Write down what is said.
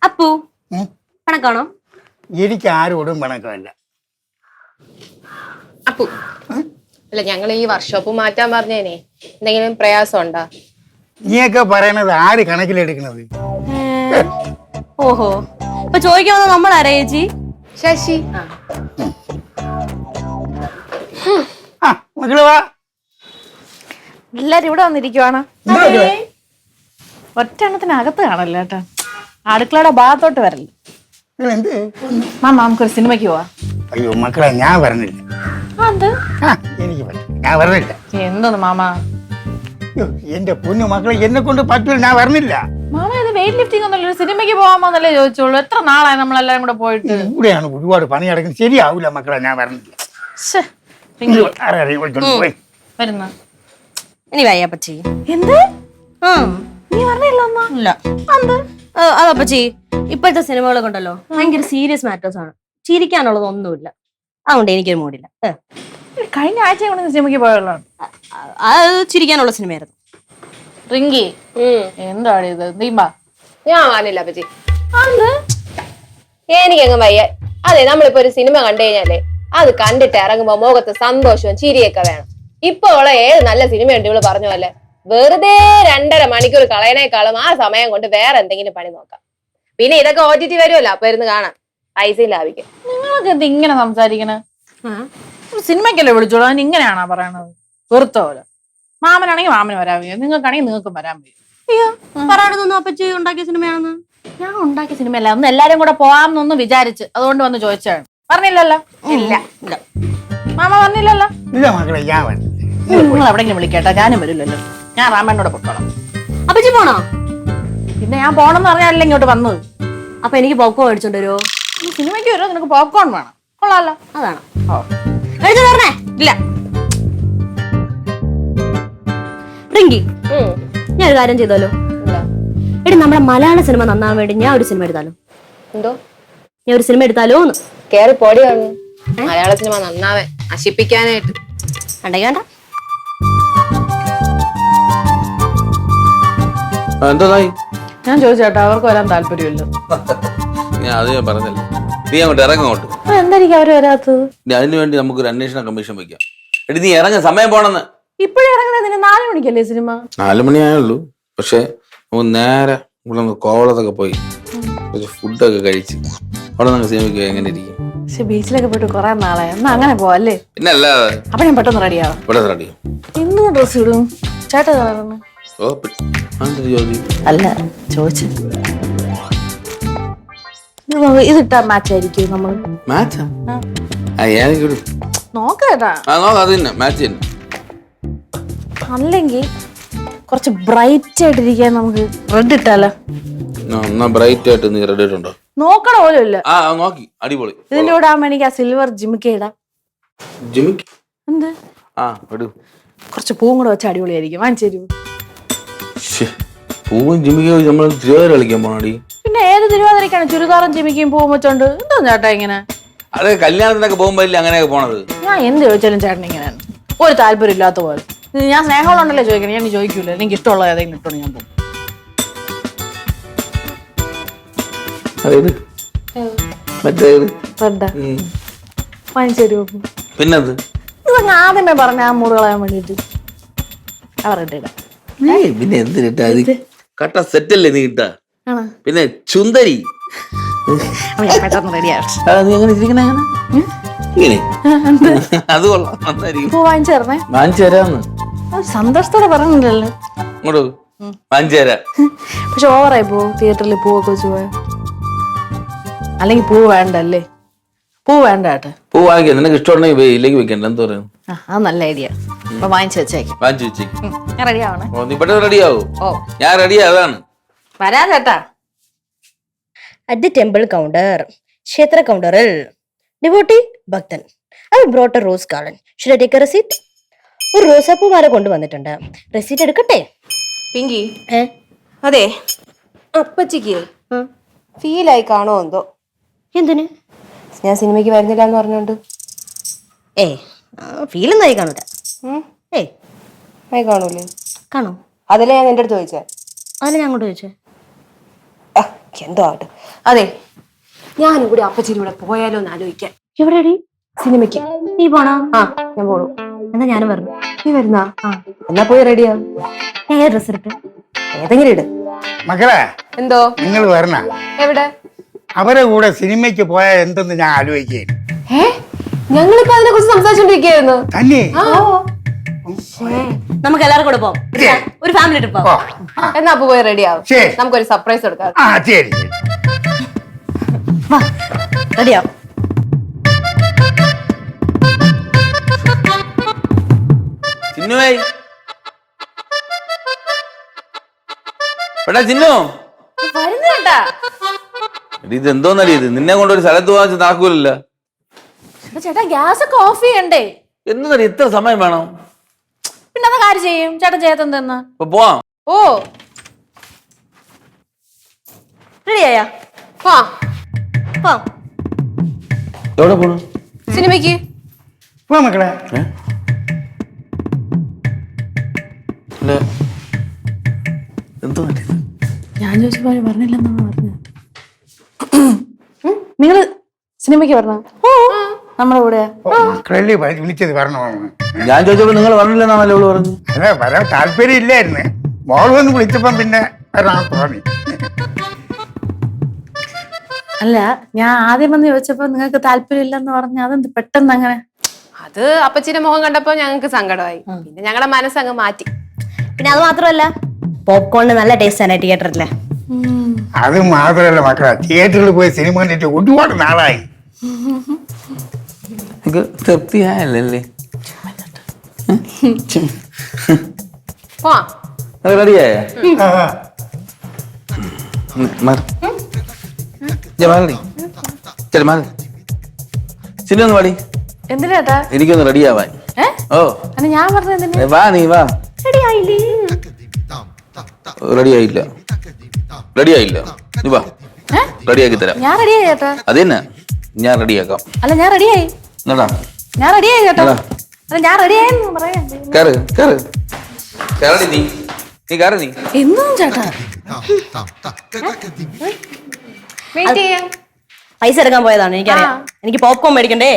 അപ്പു പണക്കാണോ? എനിക്ക് ആരോടും പണക്കമല്ല. അപ്പു അല്ല, ഞങ്ങൾ ഈ വർക്ക്ഷോപ്പ് മാറ്റാൻ പറഞ്ഞേനെ എന്തെങ്കിലും പ്രയാസം ഉണ്ടോ? നീയൊക്കെ പറയണത് ആര് കണക്കിലെടുക്കണത്? ഓഹോ, ഇപ്പൊ ചോദിക്കാവുന്ന നമ്മളാരാ ചേച്ചി? ശശി. മക്കള് വാ. എല്ലാരും ഇവിടെ വന്നിരിക്കുവാണ്. ഒറ്റെണ്ണത്തിനകത്ത് കാണല്ലോ കേട്ടോ, അടുക്കളയുടെ ഭാഗത്തോട്ട് വരല്ലേ. എന്ത് മാമ നമുക്കൊരു സിനിമയ്ക്ക് പോവാ. അയ്യോ മക്കളെ, ഞാൻ പറഞ്ഞില്ല. എനിക്ക് പറ്റില്ല, ഞാൻ പറഞ്ഞില്ല. എന്തോന്ന് മാമ? എന്റെ പൊന്നു മക്കളെ, എന്നെ കൊണ്ട് പറ്റില്ല, ഞാൻ പറഞ്ഞില്ല. മാമ ഇത് വെയിറ്റ് ലിഫ്റ്റിംഗ് ഒന്നുമില്ല, സിനിമയ്ക്ക് പോവാമോന്നല്ലേ ചോദിച്ചോളൂ. എത്ര നാളായി നമ്മളെല്ലാരും കൂടെ പോയിട്ട്? ഇവിടെയാണ് ഒരുപാട് പണി നടക്കുന്നത്, ശരിയാവൂല മക്കളെ, ഞാൻ പറഞ്ഞില്ല. വരുന്ന ഇനി വയ്യപ്പച്ചി. എന്ത് നീ പറഞ്ഞില്ല? അതപ്പച്ചി, ഇപ്പോഴത്തെ സിനിമകളൊക്കെ ഉണ്ടല്ലോ ഭയങ്കര സീരിയസ് മാറ്റേഴ്സ് ആണ്, ചിരിക്കാനുള്ളതൊന്നുമില്ല. അതുകൊണ്ട് എനിക്കൊരു മൂടില്ല. കഴിഞ്ഞ ആഴ്ച സിനിമയ്ക്ക് പോയുള്ളൂ, അത് ചിരിക്കാനുള്ള സിനിമയായിരുന്നു. റിങ്കി എന്താണ് ഇത്? ദീപ ഞാൻ പറഞ്ഞില്ല അപ്പച്ചി, എനിക്കങ്ങ് വയ്യ. അതെ, നമ്മളിപ്പോ ഒരു സിനിമ കണ്ടു കഴിഞ്ഞാലേ അത് കണ്ടിട്ട് ഇറങ്ങുമ്പോ മുഖത്ത് സന്തോഷവും ചിരിയൊക്കെ വേണം. ഇപ്പൊ ഉള്ള ഏത് നല്ല സിനിമയുണ്ട് ഇവള് പറഞ്ഞ പോലെ വെറുതെ 2.5 മണിക്കൂർ കളയണേക്കാളും ആ സമയം കൊണ്ട് വേറെ എന്തെങ്കിലും പണി നോക്കാം. പിന്നെ ഇതൊക്കെ OTT വരുമല്ലോ, അപ്പൊ ഇരുന്ന് കാണാം, പൈസയും ലാഭിക്കാം. നിങ്ങൾക്ക് എന്ത് ഇങ്ങനെ സംസാരിക്കണേ? സിനിമയ്ക്കല്ലേ വിളിച്ചോളൂ, അതിന് ഇങ്ങനെയാണോ പറയണത്? വെറുത്ത പോലെ. മാമനാണെങ്കിൽ മാമന് വരാൻ വയ്യ, നിങ്ങൾക്കാണെങ്കിൽ നിങ്ങൾക്ക് വരാൻ വയ്യ. അയ്യോ, പറയാനൊന്നും അപ്പച്ചി ഉണ്ടാക്കിയ സിനിമയാണെന്ന്. ഞാൻ ഉണ്ടാക്കിയ സിനിമയല്ല, ഒന്ന് എല്ലാരും കൂടെ പോവാമെന്നൊന്ന് വിചാരിച്ച് അതുകൊണ്ട് വന്ന് ചോദിച്ചാണ്. പറഞ്ഞില്ലല്ലോ? ഇല്ല ഇല്ല മാമ പറഞ്ഞില്ലല്ലോ? ഇല്ല മക്കളെ, ഞാൻ പറഞ്ഞില്ല. നിങ്ങൾ എവിടെങ്കിലും വിളിക്കേട്ടാ, ഞാനും വരില്ലല്ലോ. ഞാൻ രാമനോട് പൊക്കോളാം. അപ്പച്ചി പോണോ? പിന്നെ ഞാൻ പോണെന്ന് പറഞ്ഞാലല്ലേ ഇങ്ങോട്ട് വന്നത്. അപ്പൊ എനിക്ക് പോപ്കോൺ മേടിച്ചോണ്ട് വരുമോ? സിനിമയ്ക്ക് വരുമോ? നിനക്ക് പോപ്കോൺ വേണം? കൊള്ളാലോ. അതാണ്. മേടിച്ചു തരണേ? ഇല്ല. റിങ്കി, ഞാൻ ഒരു കാര്യം ചെയ്താലോ? എടി, നമ്മുടെ മലയാള സിനിമ നന്നാൻ വേണ്ടി ഞാൻ ഒരു സിനിമ എടുത്താലോ? എന്തോ? ഞാൻ ഒരു സിനിമ എടുത്താലോ? കേറി പൊടി വന്നു മലയാള സിനിമ നന്നാവേ നശിപ്പിക്കാനായിട്ട്. വേണ്ടെങ്കിൽ വേണ്ട. ഞാൻ ചോദിച്ചേട്ടാ, അവർക്ക് വരാൻ താല്പര്യമില്ല. ഞാൻ പറഞ്ഞല്ലേ, നീ അങ്ങോട്ട് ഇറങ്ങോട്ട്. എന്തായിരിക്കും അവര് വരാത്തത്? അതിനു വേണ്ടി നമുക്കൊരു അന്വേഷണ കമ്മീഷൻ വെക്കാം. എടി നീ ഇറങ്ങ, സമയം പോണെന്ന്. ഇപ്പഴേ ഇറങ്ങണതിന് 4 മണിക്കല്ലേ സിനിമ? 4 മണിയായുള്ളൂ. പക്ഷെ നേരെ ഇവിടെ കോവളത്തൊക്കെ പോയി ഫുഡൊക്കെ കഴിച്ച് അവിടെ നമുക്ക് സിനിമയ്ക്ക് എങ്ങനെ ഇരിക്കും? പക്ഷെ ബീച്ചിലൊക്കെ പോയിട്ട് കുറെ നാളായി, എന്നാ അങ്ങനെ പോവല്ലേ? പിന്നെ അല്ലാതെ. അപ്പൊ ഞാൻ പെട്ടെന്ന് റെഡിയാവാം. ഇവിടെ റെഡിയോ? ഇന്ന് ഡ്രസ് ഇടും ചേട്ടാ. അല്ല ചോദിച്ചു, ഇതിട്ടാ മാച്ച് ആയിരിക്കും നമ്മൾ? മാച്ചാ? നോക്കേട്ടാ. മാച്ച് തന്നെ. അല്ലെങ്കിൽ കുറച്ച് ബ്രൈറ്റ് ആയിട്ടിരിക്കാൻ നമുക്ക് റെഡ് ഇട്ടാലോ? ബ്രൈറ്റ് ആയിട്ട് നീ റെഡി ഇട്ടുണ്ടോ? നോക്കണ പോലും ഇല്ല. നോക്കി, അടിപൊളി. ഇതിന്റെ കൂടെ ആവുമ്പോ എനിക്ക് ആ സിൽവർ ജിമിക്ക ഇടാം. ജിമിക്ക്? എന്ത്? കുറച്ച് പൂവും കൂടെ വെച്ച് അടിപൊളിയായിരിക്കും. വാങ്ങിച്ചു തരൂ. പൂവും ജിമിക്കും നമ്മൾ തിരുവാതിര കളിക്കാൻ പോണടി. പിന്നെ ഏത് തിരുവാതിരക്കാണ് ചുരിദാറും ജിമിക്കും പൂവും വെച്ചോണ്ട്? എന്താ ചേട്ടാ ഇങ്ങനെ? അതെ, കല്യാണത്തിനൊക്കെ പോകുമ്പോ അങ്ങനെയൊക്കെ പോണത്. ഞാൻ എന്ത് ചോദിച്ചാലും ചേട്ടൻ ഇങ്ങനെയാണ്, ഒരു താല്പര്യം ഇല്ലാത്ത പോലെ. ഞാൻ സ്നേഹമുള്ളണ്ടല്ലേ ചോദിക്കണേ, ഞാൻ ചോദിക്കൂല. എനിക്ക് ഇഷ്ടമുള്ള ഏതെങ്കിലും ഇട്ടോണ്ട് ഞാൻ പോകും. വാങ്ങിച്ചു തരുമോ? പിന്നത് ഇതങ്ങ് ആദ്യമേ പറഞ്ഞ ആ മൂട് കളയാൻ വേണ്ടിട്ട് അവരിട്ടിടാം. പിന്നെ എന്തിട്ടാ? കട്ട സെറ്റല്ലേ നീ ഇട്ടാ? പിന്നെ ചുന്ദരി പെട്ടെന്ന് റെഡിയാവും. നീ എങ്ങനെ ഇരിക്കണ? അത് കൊള്ളാം, നന്നായിരിക്കും. പൂ വാങ്ങിച്ചു തരണേ? വാങ്ങിച്ചു തരാന്ന് സന്തോഷത്തോടെ പറഞ്ഞില്ലല്ലോ. ഇങ്ങോട്ട് വാങ്ങിച്ചു തരാം. പക്ഷെ ഓവറായി പോവും തിയേറ്ററിൽ പൂവൊക്കെ വെച്ച് പോയ. അല്ലെങ്കിൽ പൂ വേണ്ടല്ലേ? പൂ വേണ്ട കേട്ടെ. പൂ വാങ്ങിക്കാം, നിനക്ക് ഇഷ്ടമുണ്ടെങ്കിൽ ഇല്ലെങ്കിൽ വെക്കണ്ട. എന്താ പറയുക? അത് നല്ല ഐഡിയ. അപ്പൊ വാങ്ങിച്ചു വെച്ചേക്കാം. വാങ്ങിച്ചു വെച്ചേക്കും. ഞാൻ റെഡി ആവണേ? നീ പെട്ടെന്ന് റെഡിയാവോ? ഞാൻ റെഡിയാ, അതാണ്. വരാ ചേട്ടാ. At the temple counter, ക്ഷേത്ര കൗണ്ടറിൽ ഡിവോട്ടി ഭക്തൻ I brought a rose garland. Should I take a receipt? ഒരു റോസാപ്പൂ മാല കൊണ്ടുവന്നിട്ടുണ്ട്. റെസീറ്റ് എടുക്കട്ടെ? പിങ്കി, അതെ അപ്പച്ചിക്ക് ഫീലായി കാണോ എന്തോ. എന്തിന്? ഞാൻ സിനിമയ്ക്ക് വരുന്നില്ല എന്ന് പറഞ്ഞോണ്ട്. ഫീലൊന്നും ആയി കാണൂല. ആയി കാണൂലേ? കാണോ? അതല്ലേ ഞാൻ നിന്റെ അടുത്ത് ചോദിച്ചേ. അതല്ലേ ഞാൻ അങ്ങോട്ട് ചോദിച്ചേ? എന്തോ ആവട്ടെ. അതെ, ഞാനും കൂടി അപ്പച്ചിരി കൂടെ പോയാലോ എന്ന് ആലോചിക്കാൻ. എവിടെയാടി? സിനിമയ്ക്ക്. നീ പോണോ? ആ, ഞാൻ പോണു. എന്നാ ഞാനും പറഞ്ഞു. നീ വരുന്നാ? എന്നാ പോയി റെഡിയാ. ഞാൻ ഏത് ഡ്രസ് ഇട്ട്? ഏതെങ്കിലും ഇട്. മക്കളെ എന്തോ? നിങ്ങൾ വരണ എവിടെ? അവരെ കൂടെ സിനിമയ്ക്ക് പോയാൽ എന്തെന്ന് ഞാൻ ആലോചിക്കുകയാണ്. ഞങ്ങളിപ്പോ അതിനെ കുറിച്ച് സംസാരിച്ചോണ്ടിരിക്കുന്നു. തന്നെ നമുക്ക് എല്ലാവർക്കും കൂടെ പോവാം. ഒരു ഫാമിലി ട്രിപ്പ് ഓ, പോവാം. എന്നാ അപ്പൊ പോയി റെഡി ആവും. ശരി. നമുക്കൊരു സർപ്രൈസ് എടുക്കാം. ആ ശരി ശരി. റെഡിയാ? ചിന്നുവേ എടാ ചിന്നു, വരുന്നേട്ടാ. ഇത് എന്തോന്നടി ഇത്? നിന്നെ കൊണ്ട് ഒരു സ്ഥലത്ത് പോകാൻ നടക്കൂലല്ലോ. ചേട്ടാ ഗ്യാസ് ഒക്കെ ഓഫ് ചെയ്യണ്ടേ? എന്നടി ഇത്ര സമയം വേണം? പിന്നെ അത് കാര്യം ചെയ്യും ചേട്ടൻ ചേർത്തെന്ന്. ഇപ്പൊ പോവാം. ഓ, റെഡിയായാ? ആ എവിടെ പോണു? സിനിമയ്ക്ക്. പോ മക്കളെ. എന്തോ ഞാൻ ചോദിച്ചപ്പോ പറഞ്ഞില്ലെന്നാണ് പറഞ്ഞത്. നിങ്ങള് സിനിമയ്ക്ക് പറഞ്ഞ നമ്മുടെ കൂടെ? മക്കളല്ലേ വിളിച്ചത് വരണമെന്ന്. ഞാൻ ചോദിച്ചപ്പോ നിങ്ങൾ പറഞ്ഞില്ലെന്നാണല്ലോ അവള് പറഞ്ഞു. അതെ, വരാൻ താല്പര്യം ഇല്ലായിരുന്നു. മോൾ വന്ന് വിളിച്ചപ്പം പിന്നെ വരാൻ തോന്നി. അല്ല, ഞാൻ ആദ്യം വന്ന് ചോദിച്ചപ്പോ നിങ്ങൾക്ക് താല്പര്യം ഇല്ലെന്ന് പറഞ്ഞു. അതെന്ത് പെട്ടെന്ന് അങ്ങനെ? അത് അപ്പച്ചിന്റെ മുഖം കണ്ടപ്പോ ഞങ്ങൾക്ക് സങ്കടമായി. പിന്നെ ഞങ്ങളുടെ മനസ്സങ്ങ് മാറ്റി. പിന്നെ അത് മാത്രമല്ല, പോപ്കോണിന് നല്ല ടേസ്റ്റ് ആണ് തിയേറ്ററിലെ. അത് മാത്രമല്ല മക്കളെ, തിയേറ്ററിൽ പോയി സിനിമ കണ്ടിട്ട് ഒരുപാട് നാളായി. തൃപ്തിയായല്ലേ? പോവാം. റെഡിയായ ആ, ചിന്നൊന്ന് പാടി. എന്തിനാട്ടാ? എനിക്കൊന്ന് റെഡിയാവാൻ. ഓ അല്ല, ഞാൻ പറഞ്ഞത് വാ, നീ വാ. റെഡിയായില്ലേ? റെഡിയായില്ല, റെഡിയായില്ല. നീ വാ, റെഡിയാക്കി തരാം. ഞാൻ റെഡിയായി ചേട്ടാ. അത് തന്നെ, ഞാൻ റെഡിയാക്കാം. അല്ല, ഞാൻ റെഡിയായി. എന്നാ ഞാൻ റെഡിയായി ചേട്ടാ. എടാ. അല്ല, ഞാൻ റെഡിയായെന്ന് പറയാ. കേറ് കേറ് കേറടി നീ. നീ കേറ് നീ. എന്നും ചേട്ടാ വെയിറ്റ് ചെയ്യാം. പൈസ എടുക്കാൻ പോയതാണ്, എനിക്കറിയാം. എനിക്ക് പോപ്കോൺ മേടിക്കണ്ടേ?